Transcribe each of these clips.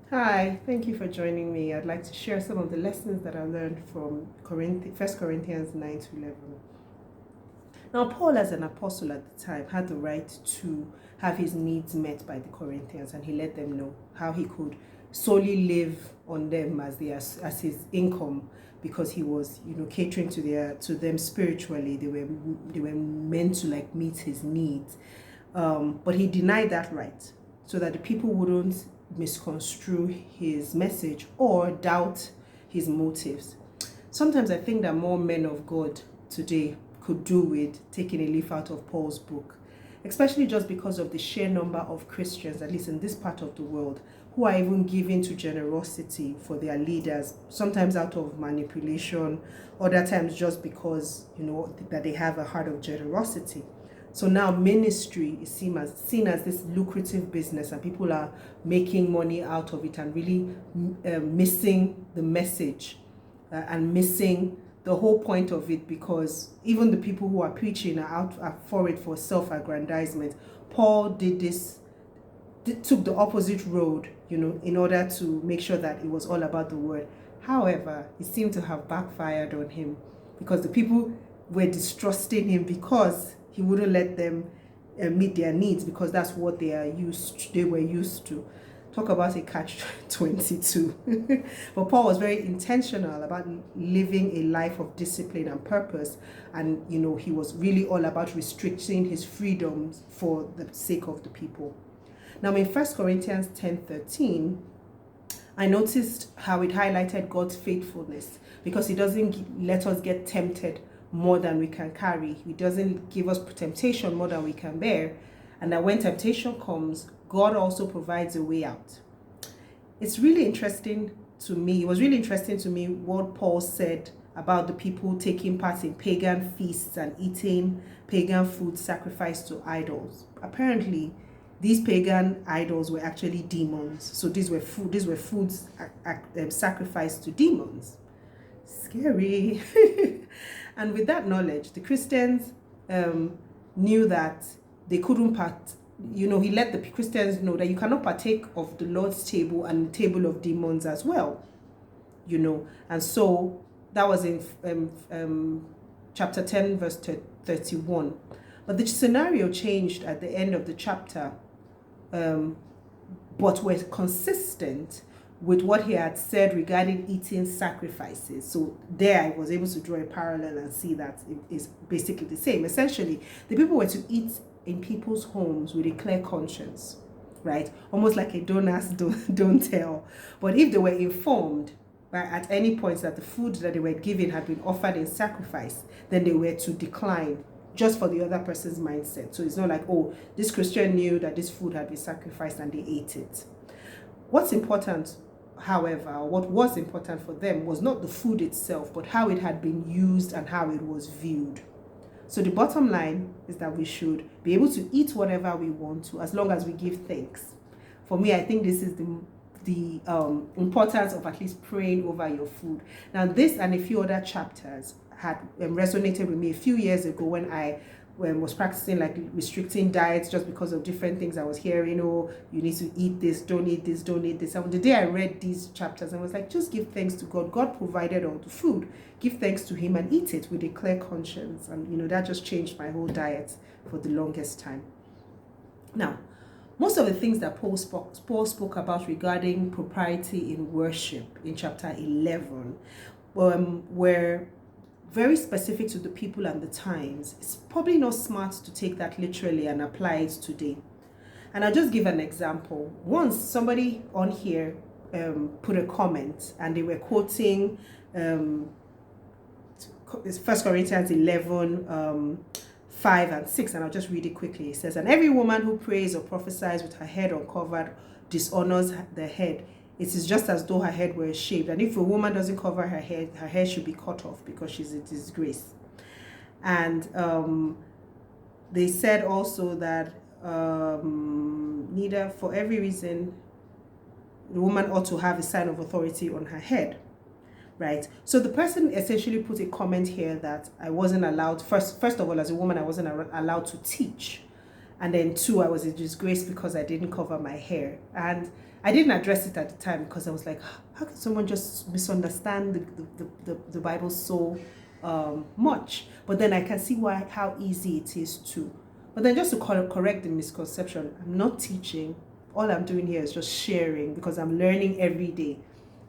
Hi, thank you for joining me. I'd like to share some of the lessons that I learned from 1 Corinthians 9 to 11. Now, Paul, as an apostle at the time, had the right to have his needs met by the Corinthians, and he let them know how he could solely live on them as his income, because he was, catering to them spiritually. They were meant to like meet his needs, but he denied that right so that the people wouldn't misconstrue his message or doubt his motives. Sometimes I think that more men of God today could do with taking a leaf out of Paul's book, especially just because of the sheer number of Christians, at least in this part of the world, who are even giving to generosity for their leaders, sometimes out of manipulation, other times just because, that they have a heart of generosity. So now ministry is seen as this lucrative business, and people are making money out of it and really missing the message and missing the whole point of it, because even the people who are preaching are for it for self-aggrandizement. Paul took the opposite road, in order to make sure that it was all about the word. However, it seemed to have backfired on him, because the people were distrusting him because he wouldn't let them meet their needs, because that's what they were used to. Talk about a catch 22. But Paul was very intentional about living a life of discipline and purpose, and he was really all about restricting his freedoms for the sake of the people. Now in 1 Corinthians 10:13, I noticed how it highlighted God's faithfulness, because he doesn't let us get tempted more than we can carry. He doesn't give us temptation more than we can bear. And that when temptation comes, God also provides a way out. It was really interesting to me what Paul said about the people taking part in pagan feasts and eating pagan food sacrificed to idols. Apparently, these pagan idols were actually demons. So these were foods sacrificed to demons. Scary. And with that knowledge, the Christians knew that they couldn't he let the Christians know that you cannot partake of the Lord's table and the table of demons as well. And so that was in chapter 10, verse 31. But the scenario changed at the end of the chapter, but were consistent with what he had said regarding eating sacrifices. So there I was able to draw a parallel and see that it is basically the same. Essentially, the people were to eat in people's homes with a clear conscience, right? Almost like a don't ask, don't tell. But if they were informed at any point that the food that they were given had been offered in sacrifice, then they were to decline, just for the other person's mindset. So it's not like, oh, this Christian knew that this food had been sacrificed and they ate it. What's important, however, what was important for them was not the food itself, but how it had been used and how it was viewed. So the bottom line is that we should be able to eat whatever we want to, as long as we give thanks. For me, I think this is the importance of at least praying over your food. Now, this and a few other chapters had resonated with me a few years ago when I was practicing like restricting diets just because of different things I was hearing. Oh, you need to eat this, don't eat this, don't eat this. And the day I read these chapters, I was like, just give thanks to God. God provided all the food. Give thanks to him and eat it with a clear conscience. And that just changed my whole diet for the longest time. Now, most of the things that Paul spoke about regarding propriety in worship in chapter 11 were very specific to the people and the times. It's probably not smart to take that literally and apply it today. And I'll just give an example. Once somebody on here put a comment, and they were quoting 1 Corinthians 11, 5 and 6, and I'll just read it quickly. It says, and every woman who prays or prophesies with her head uncovered dishonors the head. It is just as though her head were shaved. And if a woman doesn't cover her hair should be cut off, because she's a disgrace. And they said also that neither, for every reason, the woman ought to have a sign of authority on her head. Right? So the person essentially put a comment here that I wasn't allowed, first of all, as a woman, I wasn't allowed to teach. And then 2, I was a disgrace because I didn't cover my hair. And I didn't address it at the time because I was like, how can someone just misunderstand the Bible so much? But then I can see how easy it is to. But then just to correct the misconception, I'm not teaching. All I'm doing here is just sharing because I'm learning every day.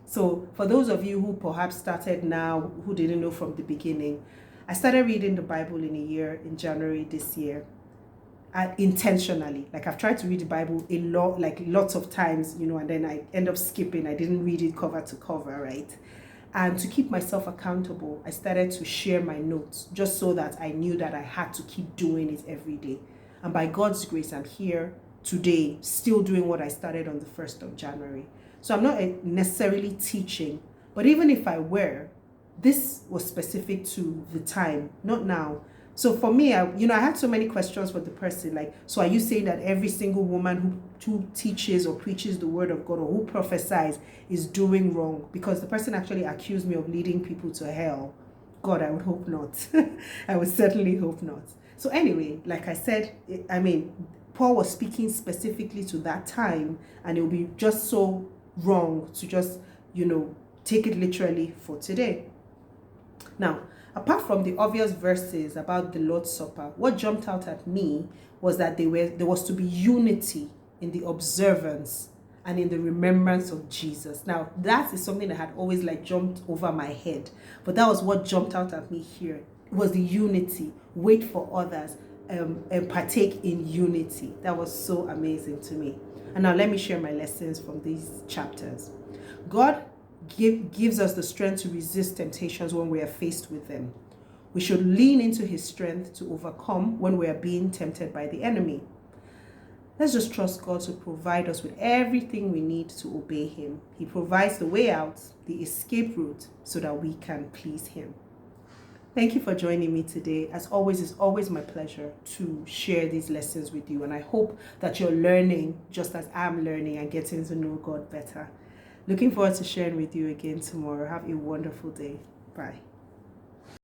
So for those of you who perhaps started now, who didn't know from the beginning, I started reading the Bible in a year, in January this year. Intentionally, like I've tried to read the Bible a lot, like lots of times, and then I end up skipping. I didn't read it cover to cover, right? And to keep myself accountable, I started to share my notes just so that I knew that I had to keep doing it every day. And by God's grace, I'm here today still doing what I started on the 1st of January. So I'm not necessarily teaching, but even if I were, this was specific to the time, not now. So for me, I had so many questions for the person, like, so are you saying that every single woman who teaches or preaches the word of God or who prophesies is doing wrong? Because the person actually accused me of leading people to hell. God, I would hope not. I would certainly hope not. So anyway, like I said, Paul was speaking specifically to that time, and it would be just so wrong to just, take it literally for today. Now, apart from the obvious verses about the Lord's Supper, what jumped out at me was that there was to be unity in the observance and in the remembrance of Jesus. Now, that is something that had always jumped over my head, but that was what jumped out at me here. It was the unity, wait for others, and partake in unity. That was so amazing to me. And now let me share my lessons from these chapters. God gives us the strength to resist temptations when we are faced with them. We should lean into his strength to overcome when we are being tempted by the enemy. Let's just trust God to provide us with everything we need to obey him. He provides the way out, the escape route, so that we can please him. Thank you for joining me today. As always, it's always my pleasure to share these lessons with you, and I hope that you're learning just as I'm learning and getting to know God better. Looking forward to sharing with you again tomorrow. Have a wonderful day. Bye.